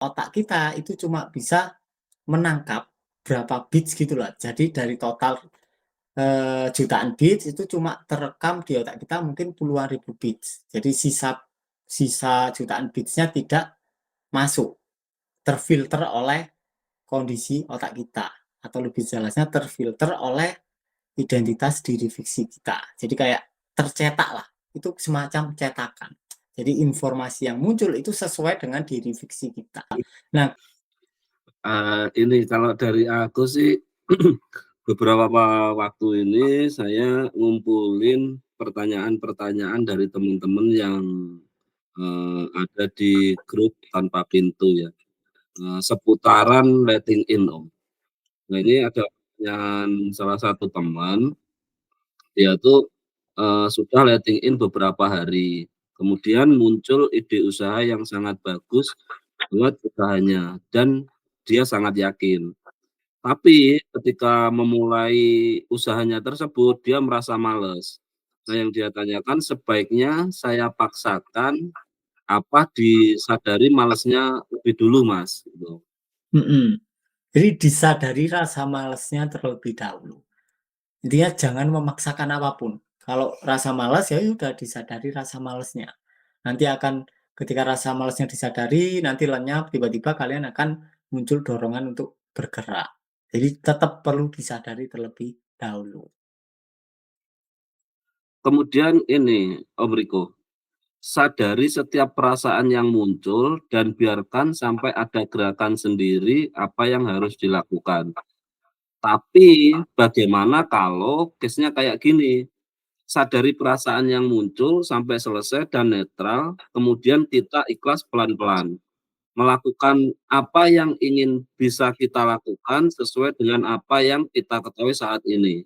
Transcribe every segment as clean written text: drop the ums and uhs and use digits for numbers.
otak kita itu cuma bisa menangkap berapa bits gitu loh. Jadi dari total jutaan bits itu cuma terekam di otak kita mungkin puluhan ribu bits. Jadi sisa sisa jutaan bitsnya tidak masuk, terfilter oleh kondisi otak kita, atau lebih jelasnya terfilter oleh identitas diri fiksi kita. Jadi kayak tercetak lah, itu semacam cetakan. Jadi informasi yang muncul itu sesuai dengan diri fiksi kita. Nah, Ini kalau dari aku sih beberapa waktu ini saya ngumpulin pertanyaan-pertanyaan dari teman-teman yang ada di grup tanpa pintu ya, seputaran letting in, Om. Nah, ini ada pertanyaan salah satu teman, dia tuh, sudah letting in beberapa hari, kemudian muncul ide usaha yang sangat bagus buat usahanya dan dia sangat yakin. Tapi ketika memulai usahanya tersebut, dia merasa males. Nah, yang dia tanyakan, sebaiknya saya paksakan apa disadari malesnya lebih dulu, Mas? Gitu. jadi disadari rasa malesnya terlebih dahulu. Intinya jangan memaksakan apapun. Kalau rasa malas ya sudah disadari rasa malesnya. Nanti akan ketika rasa malesnya disadari, nanti lenyap, tiba-tiba kalian akan muncul dorongan untuk bergerak. Jadi tetap perlu disadari terlebih dahulu. Kemudian ini, Om Riko, sadari setiap perasaan yang muncul dan biarkan sampai ada gerakan sendiri apa yang harus dilakukan. Tapi bagaimana kalau case-nya kayak gini? Sadari perasaan yang muncul sampai selesai dan netral, kemudian kita ikhlas pelan-pelan. Melakukan apa yang ingin bisa kita lakukan sesuai dengan apa yang kita ketahui saat ini.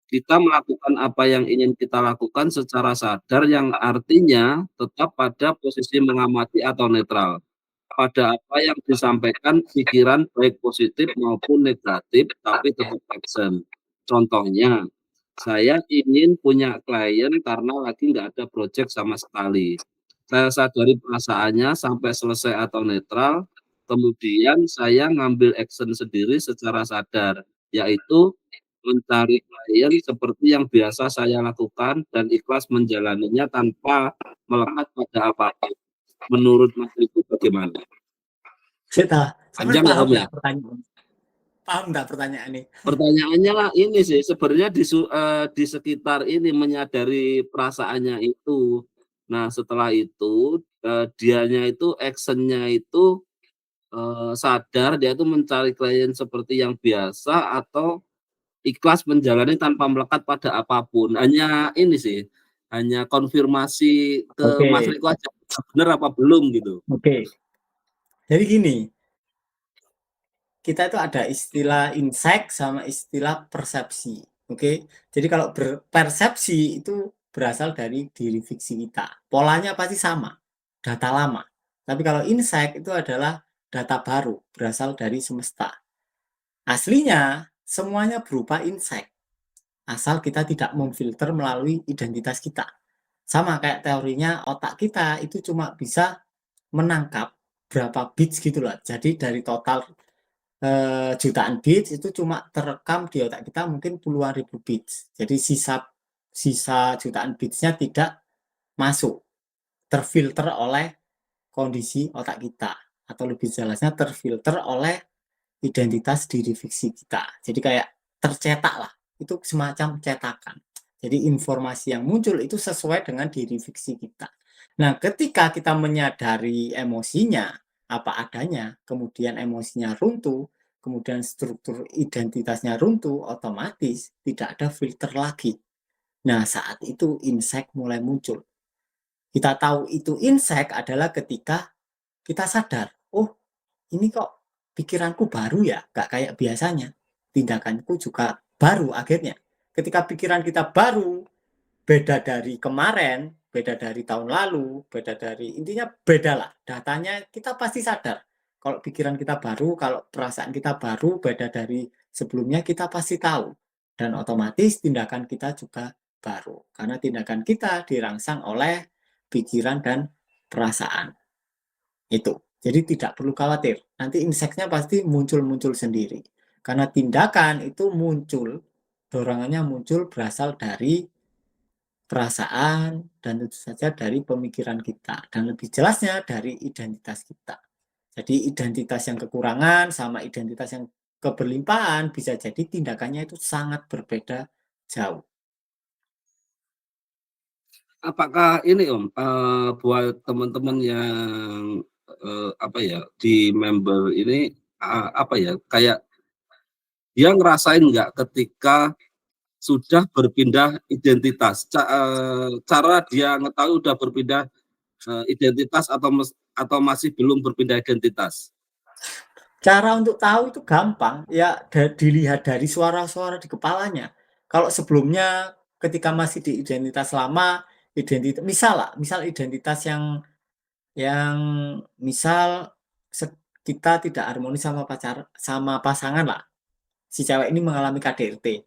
Kita melakukan apa yang ingin kita lakukan secara sadar yang artinya tetap pada posisi mengamati atau netral. Pada apa yang disampaikan pikiran baik positif maupun negatif, tapi tetap action. Contohnya, saya ingin punya klien karena lagi nggak ada project sama sekali. Saya sadari perasaannya sampai selesai atau netral, kemudian saya ngambil action sendiri secara sadar, yaitu mencari klien seperti yang biasa saya lakukan dan ikhlas menjalaninya tanpa melekat pada apapun. Menurut Mas itu bagaimana? Kita sampai Panjang ya, paham Om, ya? nggak pertanyaan? Paham nggak pertanyaan ini? Pertanyaannya lah ini sih, sebenarnya di sekitar ini menyadari perasaannya itu. Nah, setelah itu, dianya itu action-nya itu, sadar dia itu mencari klien seperti yang biasa atau ikhlas menjalani tanpa melekat pada apapun. Hanya ini sih, hanya konfirmasi ke Mas Oke, Riko aja, bener apa belum gitu. oke. Jadi gini, kita itu ada istilah insight sama istilah persepsi. Oke, jadi kalau berpersepsi itu berasal dari diri fiksi kita. Polanya pasti sama, data lama. Tapi kalau insight itu adalah data baru, berasal dari semesta. Aslinya semuanya berupa insight, asal kita tidak memfilter melalui identitas kita. Sama kayak teorinya otak kita itu cuma bisa menangkap berapa bits gitu loh. Jadi dari total jutaan bits itu cuma terekam di otak kita mungkin puluhan ribu bits. Jadi sisa sisa jutaan bitsnya tidak masuk, terfilter oleh kondisi otak kita, atau lebih jelasnya terfilter oleh identitas diri fiksi kita. Jadi kayak tercetak lah, itu semacam cetakan. Jadi informasi yang muncul itu sesuai dengan diri fiksi kita. Nah, ketika kita menyadari emosinya apa adanya, kemudian emosinya runtuh, kemudian struktur identitasnya runtuh, otomatis tidak ada filter lagi. Nah, saat itu insight mulai muncul. Kita tahu itu insight adalah ketika kita sadar, oh ini kok pikiranku baru ya, gak kayak biasanya. Tindakanku juga baru akhirnya. Ketika pikiran kita baru, beda dari kemarin, beda dari tahun lalu, beda dari, intinya beda lah. Datanya kita pasti sadar. Kalau pikiran kita baru, kalau perasaan kita baru, beda dari sebelumnya, kita pasti tahu. Dan otomatis tindakan kita juga baru. Karena tindakan kita dirangsang oleh pikiran dan perasaan. Itu. Jadi tidak perlu khawatir, nanti insight-nya pasti muncul-muncul sendiri. Karena tindakan itu muncul, dorongannya muncul berasal dari perasaan dan tentu saja dari pemikiran kita. Dan lebih jelasnya dari identitas kita. Jadi identitas yang kekurangan sama identitas yang keberlimpahan bisa jadi tindakannya itu sangat berbeda jauh. Apakah ini Om, buat teman-teman yang, apa ya, di member ini, apa ya, kayak dia ngerasain nggak ketika sudah berpindah identitas? Cara dia ngetahui udah berpindah, identitas atau masih belum berpindah identitas? Cara untuk tahu itu gampang, ya dilihat dari suara-suara di kepalanya. Kalau sebelumnya ketika masih di identitas lama, misal identitas yang misal kita tidak harmonis sama pasangan lah. Si cewek ini mengalami KDRT.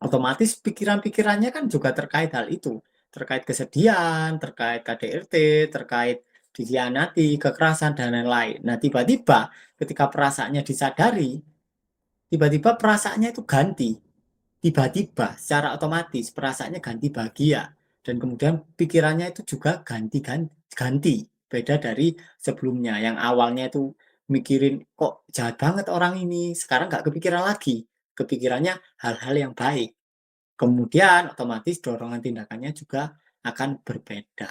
Otomatis pikiran-pikirannya kan juga terkait hal itu, terkait kesedihan, terkait KDRT, terkait dikhianati, kekerasan dan lain-lain. Nah, tiba-tiba ketika perasaannya disadari, tiba-tiba perasaannya itu ganti. Tiba-tiba secara otomatis perasaannya ganti bahagia dan kemudian pikirannya itu juga ganti, beda dari sebelumnya yang awalnya itu mikirin kok jahat banget orang ini, sekarang nggak kepikiran lagi, kepikirannya hal-hal yang baik. Kemudian otomatis dorongan tindakannya juga akan berbeda.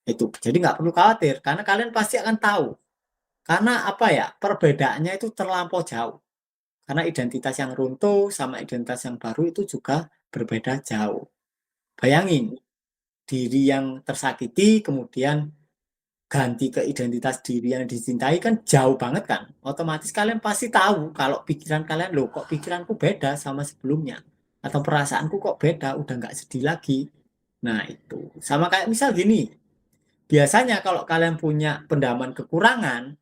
Itu. Jadi nggak perlu khawatir karena kalian pasti akan tahu. Karena apa ya? Perbedaannya itu terlampau jauh. Karena identitas yang runtuh sama identitas yang baru itu juga berbeda jauh. Bayangin, diri yang tersakiti kemudian ganti ke identitas diri yang dicintai kan jauh banget kan. Otomatis kalian pasti tahu kalau pikiran kalian, loh kok pikiranku beda sama sebelumnya. Atau perasaanku kok beda, udah nggak sedih lagi. Nah itu, sama kayak misal gini, biasanya kalau kalian punya pendaman kekurangan,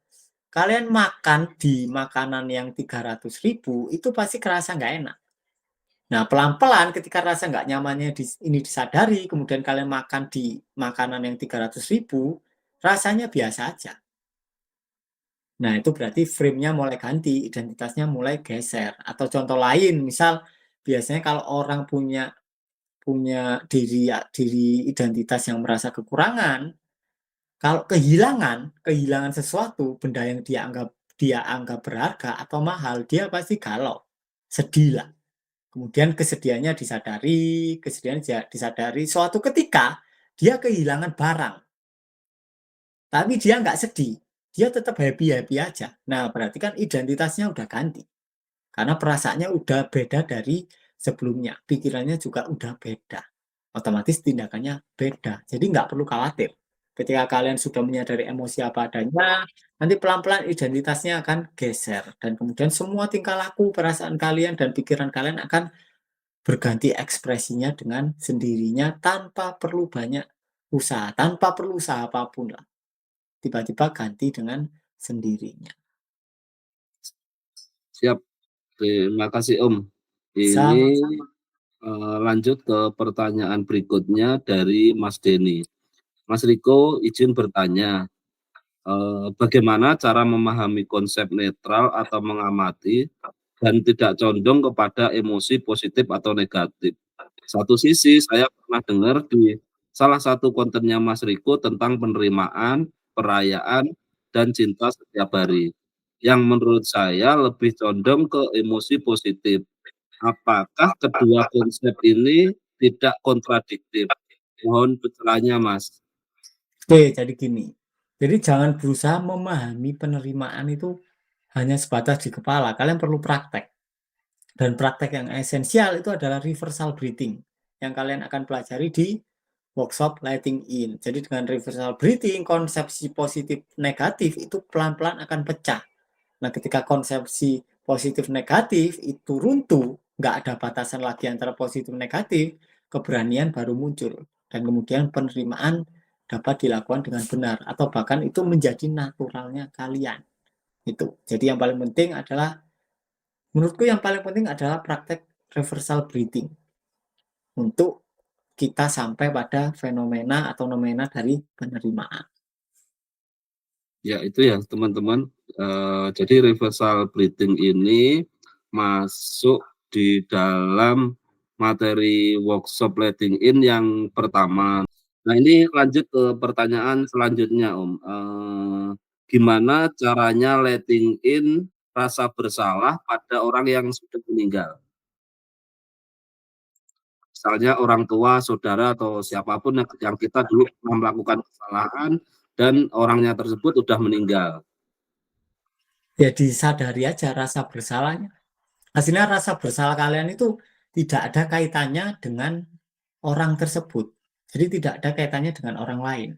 kalian makan di makanan yang 300.000, itu pasti kerasa nggak enak. Nah, pelan-pelan ketika rasa nggak nyamannya ini disadari, kemudian kalian makan di makanan yang 300.000, rasanya biasa aja. Nah, itu berarti frame-nya mulai ganti, identitasnya mulai geser. Atau contoh lain, misal biasanya kalau orang punya punya diri identitas yang merasa kekurangan, kalau kehilangan sesuatu, benda yang dia anggap berharga atau mahal, dia pasti galau, sedih lah. Kemudian kesedihan disadari suatu ketika dia kehilangan barang, tapi dia nggak sedih, dia tetap happy-happy aja. Nah, berarti kan identitasnya udah ganti. Karena perasaannya udah beda dari sebelumnya, pikirannya juga udah beda. Otomatis tindakannya beda. Jadi nggak perlu khawatir. Ketika kalian sudah menyadari emosi apa adanya, nanti pelan-pelan identitasnya akan geser. Dan kemudian semua tingkah laku, perasaan kalian, dan pikiran kalian akan berganti ekspresinya dengan sendirinya tanpa perlu banyak usaha, tanpa perlu usaha apapun lah. Tiba-tiba ganti dengan sendirinya. Siap, terima kasih Om. Ini, Sama-sama. lanjut ke pertanyaan berikutnya dari Mas Denny. Mas Riko izin bertanya, bagaimana cara memahami konsep netral atau mengamati dan tidak condong kepada emosi positif atau negatif? Satu sisi saya pernah dengar di salah satu kontennya Mas Riko tentang penerimaan, perayaan, dan cinta setiap hari, yang menurut saya lebih condong ke emosi positif. Apakah kedua konsep ini tidak kontradiktif? Mohon pencerahannya, Mas. Oke, jadi gini. Jadi jangan berusaha memahami penerimaan itu hanya sebatas di kepala. Kalian perlu praktek. Dan praktek yang esensial itu adalah reversal breathing yang kalian akan pelajari di workshop letting in. Jadi dengan reversal breathing, konsepsi positif negatif itu pelan-pelan akan pecah. Nah, ketika konsepsi positif negatif itu runtuh, nggak ada batasan lagi antara positif negatif, keberanian baru muncul. Dan kemudian penerimaan dapat dilakukan dengan benar. Atau bahkan itu menjadi naturalnya kalian. Itu. Jadi yang paling penting adalah, menurutku yang paling penting adalah praktek reversal breathing. Untuk kita sampai pada fenomena atau nomena dari penerimaan. Ya itu ya teman-teman, jadi reversal breathing ini masuk di dalam materi workshop letting in yang pertama. Nah ini lanjut ke pertanyaan selanjutnya Om, gimana caranya letting in rasa bersalah pada orang yang sudah meninggal? Misalnya orang tua, saudara, atau siapapun yang kita dulu pernah melakukan kesalahan dan orangnya tersebut udah meninggal. Ya disadari aja rasa bersalahnya. Hasilnya rasa bersalah kalian itu tidak ada kaitannya dengan orang tersebut. Jadi tidak ada kaitannya dengan orang lain.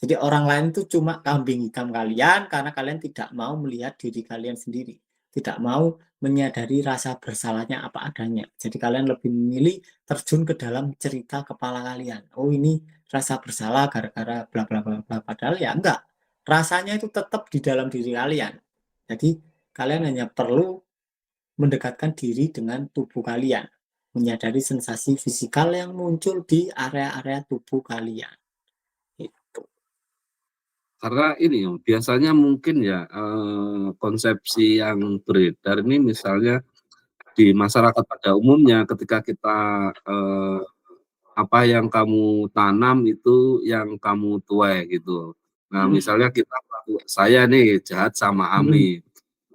Jadi orang lain itu cuma kambing hitam kalian karena kalian tidak mau melihat diri kalian sendiri. Tidak mau menyadari rasa bersalahnya apa adanya. Jadi kalian lebih memilih terjun ke dalam cerita kepala kalian. Oh ini rasa bersalah gara-gara bla bla bla bla. Padahal ya enggak. Rasanya itu tetap di dalam diri kalian. Jadi kalian hanya perlu mendekatkan diri dengan tubuh kalian. Menyadari sensasi fisikal yang muncul di area-area tubuh kalian. Itu. Karena ini biasanya mungkin ya, konsepsi yang beredar ini misalnya di masyarakat pada umumnya ketika kita, apa yang kamu tanam itu yang kamu tuai gitu. Nah misalnya saya nih jahat sama Ami,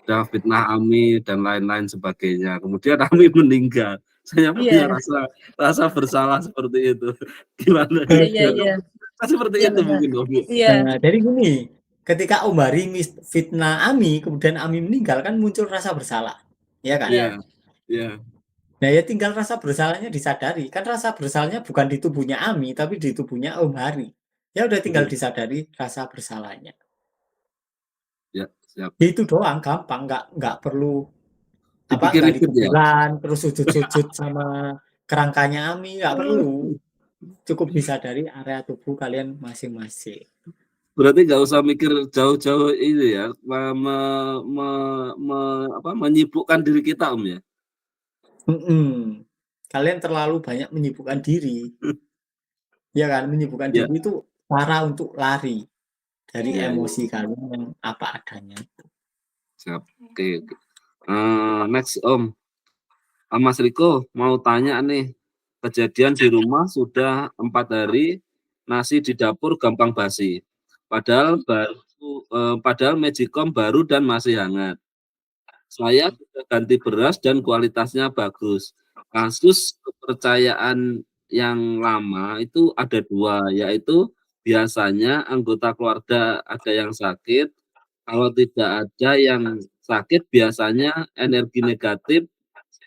udah fitnah Ami dan lain-lain sebagainya, kemudian Ami meninggal, saya punya Iya, rasa rasa bersalah seperti itu. Gimana? iya, iya, Ya iya, seperti iya itu benar. mungkin Om ya? Iya, Nah, jadi gini, ketika Om Hari fitnah Ami, kemudian Ami meninggal, kan muncul rasa bersalah. Ya kan? Iya, iya, iya. Nah, ya tinggal rasa bersalahnya disadari. Kan rasa bersalahnya bukan di tubuhnya Ami, tapi di tubuhnya Om Hari. Ya udah tinggal Mhm. disadari rasa bersalahnya. Ya, siap. Itu doang, gampang. Nggak perlu apa Dipikir gali ribet ya? kuburan, terus sujud-sujud sama kerangkanya Ami, nggak perlu. Cukup disadari area tubuh kalian masing-masing. Berarti nggak usah mikir jauh-jauh ini ya, me me me me apa, menyibukkan diri kita, Om, ya? Mm-mm. Kalian terlalu banyak menyibukkan diri. Ya kan, menyibukkan Ya, diri itu cara untuk lari dari iya iya, emosi kalian yang apa adanya. siap. Oke oke. Next, Om. Mas Riko mau tanya nih, kejadian di rumah sudah 4 hari, nasi di dapur gampang basi. Padahal Magicom baru dan masih hangat. Saya sudah ganti beras dan kualitasnya bagus. Kasus kepercayaan yang lama itu ada 2, yaitu biasanya anggota keluarga ada yang sakit, kalau tidak ada yang sakit biasanya energi negatif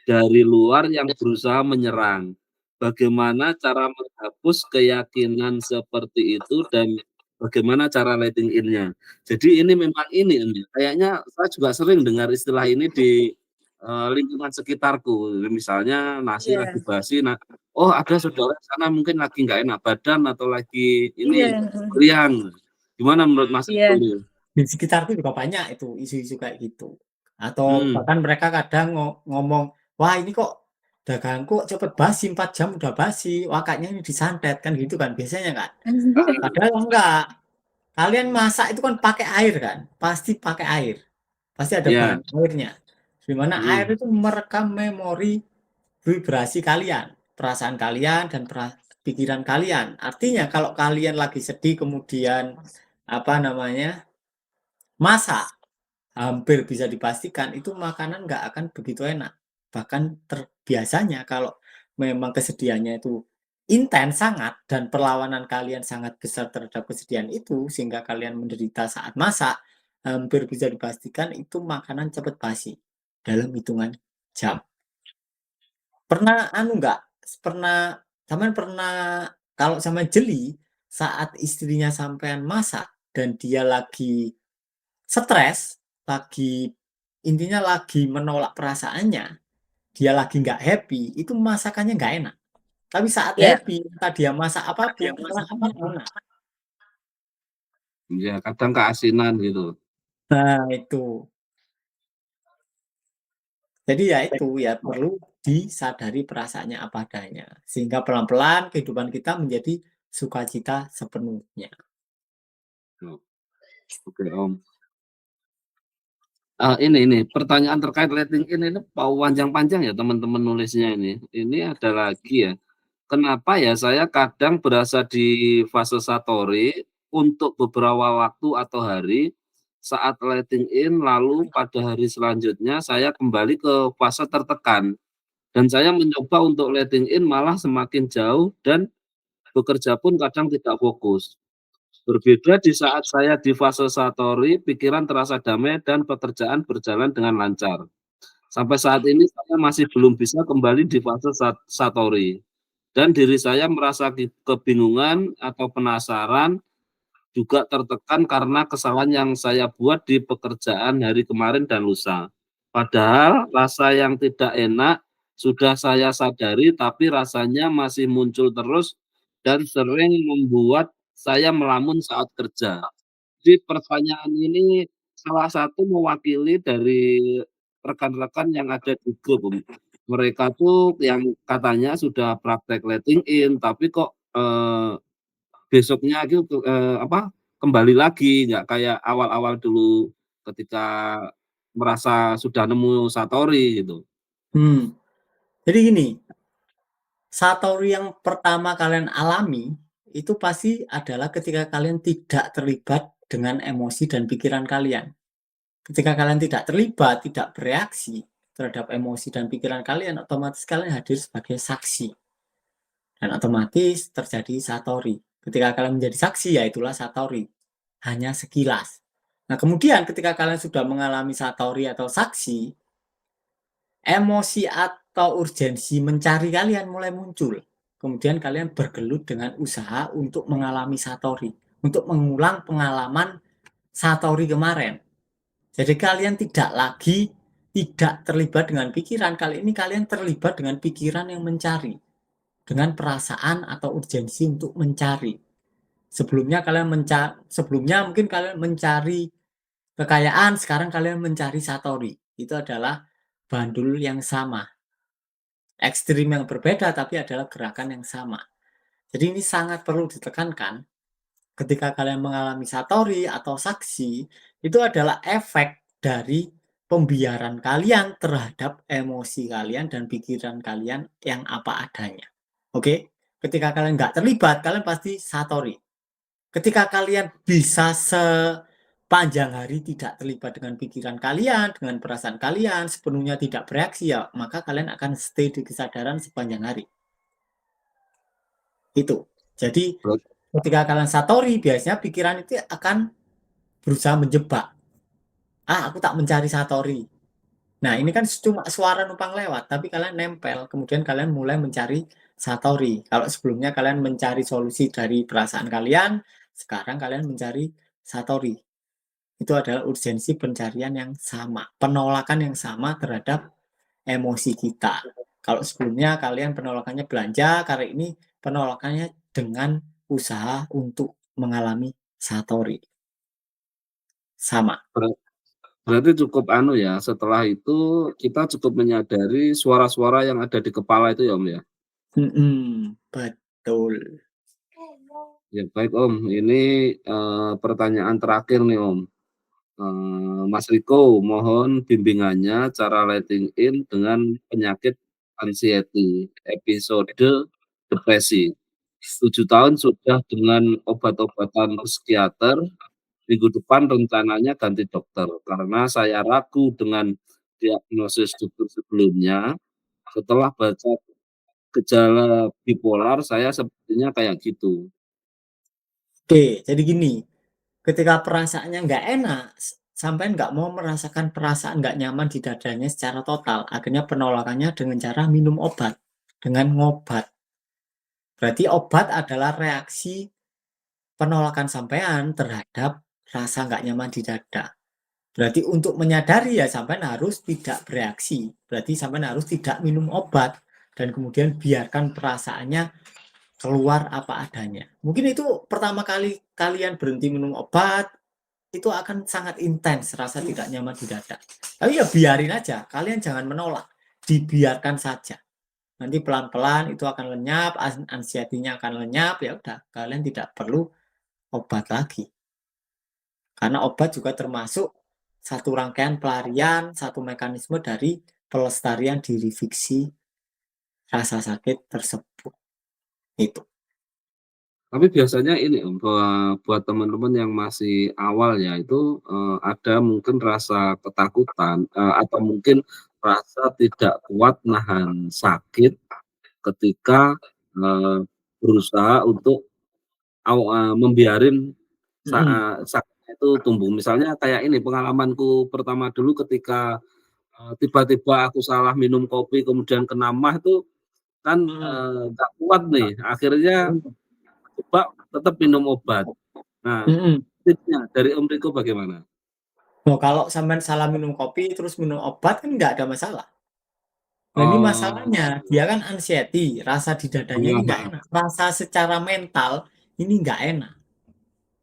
dari luar yang berusaha menyerang. Bagaimana cara menghapus keyakinan seperti itu dan bagaimana cara letting in-nya? Jadi ini memang ini, Om, ya, kayaknya saya juga sering dengar istilah ini di, lingkungan sekitarku. Misalnya nasi iya, lagi basi, nah, "Oh ada saudara di sana mungkin lagi nggak enak badan atau lagi ini, iya, meriang." Gimana menurut Mas Riko iya, ini? Di sekitarku juga banyak itu isu-isu kayak gitu. Atau Mhm. bahkan mereka kadang ngomong, wah ini kok dagangku cepet basi, 4 jam udah basi, wah kayaknya ini disantet, kan gitu kan biasanya kan. Padahal enggak. Kalian masak itu kan pakai air kan, pasti pakai air. Pasti ada Iya, bahan airnya. Di mana air mhm, itu merekam memori vibrasi kalian, perasaan kalian dan pikiran kalian. Artinya kalau kalian lagi sedih kemudian apa namanya masak, hampir bisa dipastikan itu makanan nggak akan begitu enak. Bahkan terbiasanya kalau memang kesedihannya itu intens sangat dan perlawanan kalian sangat besar terhadap kesedihan itu sehingga kalian menderita saat masak, hampir bisa dipastikan itu makanan cepat basi dalam hitungan jam. Pernah anu nggak, pernah sampean pernah kalau sama jeli saat istrinya sampean masak dan dia lagi stres, lagi intinya lagi menolak perasaannya, dia lagi nggak happy, itu masakannya nggak enak. Tapi saat iya, happy, entah dia masak apapun, masakannya enak. iya kadang keasinan gitu. Nah, itu. Jadi ya itu, ya perlu disadari perasaannya apa adanya. Sehingga pelan-pelan kehidupan kita menjadi sukacita sepenuhnya. Oke, Om. Ini pertanyaan terkait LinkedIn ini panjang-panjang ya teman-teman nulisnya ini. Ini ada lagi ya, kenapa ya saya kadang berasa di fase satori untuk beberapa waktu atau hari saat letting in, lalu pada hari selanjutnya saya kembali ke fase tertekan dan saya mencoba untuk letting in malah semakin jauh dan bekerja pun kadang tidak fokus. Berbeda di saat saya di fase satori, pikiran terasa damai dan pekerjaan berjalan dengan lancar. Sampai saat ini saya masih belum bisa kembali di fase satori dan diri saya merasa kebingungan atau penasaran, juga tertekan karena kesalahan yang saya buat di pekerjaan hari kemarin dan lusa. Padahal rasa yang tidak enak sudah saya sadari, tapi rasanya masih muncul terus dan sering membuat saya melamun saat kerja. Jadi pertanyaan ini salah satu mewakili dari rekan-rekan yang ada di grup, Om. Mereka tuh yang katanya sudah praktek letting in, tapi kok, besoknya itu, kembali lagi, nggak kayak awal-awal dulu ketika merasa sudah nemu satori gitu. Jadi gini, satori yang pertama kalian alami, itu pasti adalah ketika kalian tidak terlibat dengan emosi dan pikiran kalian. Ketika kalian tidak terlibat, tidak bereaksi terhadap emosi dan pikiran kalian, otomatis kalian hadir sebagai saksi. Dan otomatis terjadi satori. Ketika kalian menjadi saksi, ya itulah satori. Hanya sekilas. Nah, kemudian ketika kalian sudah mengalami satori atau saksi, emosi atau urgensi mencari kalian mulai muncul. Kemudian kalian bergelut dengan usaha untuk mengalami satori, untuk mengulang pengalaman satori kemarin. Jadi kalian tidak terlibat dengan pikiran, kali ini kalian terlibat dengan pikiran yang mencari, dengan perasaan atau urgensi untuk mencari. Sebelumnya mungkin kalian mencari kekayaan, sekarang kalian mencari satori. Itu adalah bandul yang sama, ekstrim yang berbeda tapi adalah gerakan yang sama. Jadi ini sangat perlu ditekankan ketika kalian mengalami satori atau saksi, itu adalah efek dari pembiaran kalian terhadap emosi kalian dan pikiran kalian yang apa adanya. Oke, ketika kalian nggak terlibat, kalian pasti satori. Ketika kalian bisa sepanjang hari tidak terlibat dengan pikiran kalian, dengan perasaan kalian, sepenuhnya tidak bereaksi, ya maka kalian akan stay di kesadaran sepanjang hari. Itu. Jadi Berat ketika kalian satori, biasanya pikiran itu akan berusaha menjebak. Aku tak mencari satori. Nah, ini kan cuma suara numpang lewat, tapi kalian nempel. Kemudian kalian mulai mencari satori. Kalau sebelumnya kalian mencari solusi dari perasaan kalian, sekarang kalian mencari satori. Itu adalah urgensi pencarian yang sama, penolakan yang sama terhadap emosi kita. Kalau sebelumnya kalian penolakannya belanja, kali ini penolakannya dengan usaha untuk mengalami satori. Sama. berarti cukup ya, setelah itu kita cukup menyadari suara-suara yang ada di kepala itu ya, Om, ya? Betul. Ya baik, Om, ini, pertanyaan terakhir nih, Om. Mas Riko, mohon bimbingannya cara letting in dengan penyakit anxiety, episode depresi. 7 tahun sudah dengan obat-obatan psikiater, minggu depan rencananya ganti dokter, karena saya ragu dengan diagnosis dokter sebelumnya. Setelah baca gejala bipolar, saya sepertinya kayak gitu. Oke, jadi gini, ketika perasaannya nggak enak, sampai nggak mau merasakan perasaan nggak nyaman di dadanya secara total, akhirnya penolakannya dengan cara minum obat, dengan ngobat. Berarti obat adalah reaksi penolakan sampean terhadap rasa nggak nyaman di dada. Berarti untuk menyadari ya sampean harus tidak bereaksi. Berarti sampean harus tidak minum obat dan kemudian biarkan perasaannya keluar apa adanya. Mungkin itu pertama kali kalian berhenti minum obat, itu akan sangat intens rasa tidak nyaman di dada. Tapi ya biarin aja, kalian jangan menolak, dibiarkan saja. Nanti pelan-pelan itu akan lenyap, anxiety-nya akan lenyap, ya udah, kalian tidak perlu obat lagi. Karena obat juga termasuk satu rangkaian pelarian, satu mekanisme dari pelestarian diri fiksi rasa sakit tersebut. Itu. Tapi biasanya ini Om, buat teman-teman yang masih awal ya itu, ada mungkin rasa ketakutan, atau mungkin rasa tidak kuat nahan sakit ketika, berusaha untuk membiarin Mhm, sakitnya itu tumbuh. Misalnya kayak ini pengalamanku pertama dulu ketika, tiba-tiba aku salah minum kopi kemudian kena MAH itu kan, mhm, nggak kuat nih akhirnya mhm, coba tetap minum obat. Nah, mhm. tipsnya dari Om Riko bagaimana? Oh, kalau sampean salah minum kopi terus minum obat kan nggak ada masalah. Nah, ini Oh, masalahnya dia kan anxiety, rasa di dadanya ini nggak heeh, enak, rasa secara mental ini nggak enak.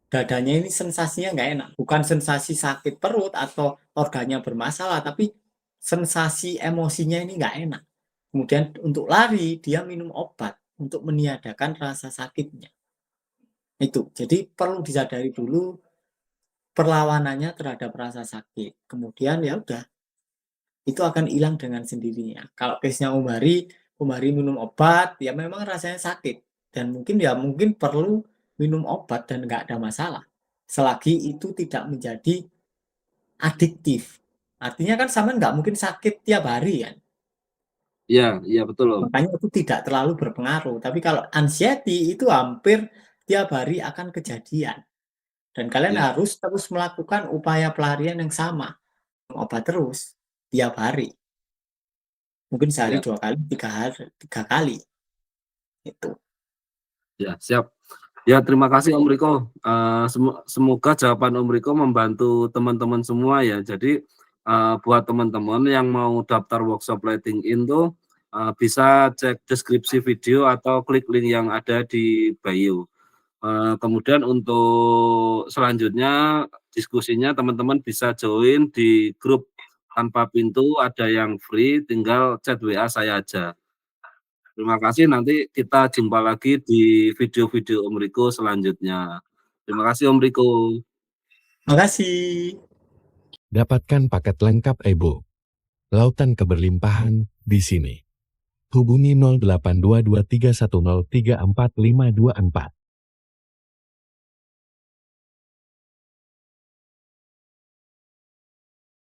Dadanya ini sensasinya nggak enak, bukan sensasi sakit perut atau organnya bermasalah, tapi sensasi emosinya ini nggak enak. Kemudian untuk lari dia minum obat untuk meniadakan rasa sakitnya. Itu. Jadi perlu disadari dulu perlawanannya terhadap rasa sakit. Kemudian ya udah, itu akan hilang dengan sendirinya. Kalau case-nya Umari minum obat, ya memang rasanya sakit. Dan mungkin perlu minum obat dan nggak ada masalah. Selagi itu tidak menjadi adiktif. Artinya kan sama nggak mungkin sakit tiap hari kan. iya iya betul Om, Makanya itu tidak terlalu berpengaruh. Tapi kalau anxiety itu hampir tiap hari akan kejadian. Dan kalian iya harus terus melakukan upaya pelarian yang sama. Minum obat terus tiap hari. Mungkin sehari siap, 2 kali, 3 kali, itu. iya siap. Ya terima kasih Om Riko, semoga jawaban Om Riko membantu teman-teman semua ya. Jadi, buat teman-teman yang mau daftar workshop Letting In tuh, bisa cek deskripsi video atau klik link yang ada di bio. Kemudian untuk selanjutnya diskusinya teman-teman bisa join di grup Tanpa Pintu, ada yang free tinggal chat WA saya aja. Terima kasih, nanti kita jumpa lagi di video-video Om Riko selanjutnya. Terima kasih Om Riko. Makasih. Dapatkan paket lengkap e-book Lautan Keberlimpahan di sini. Hubungi 082231034524.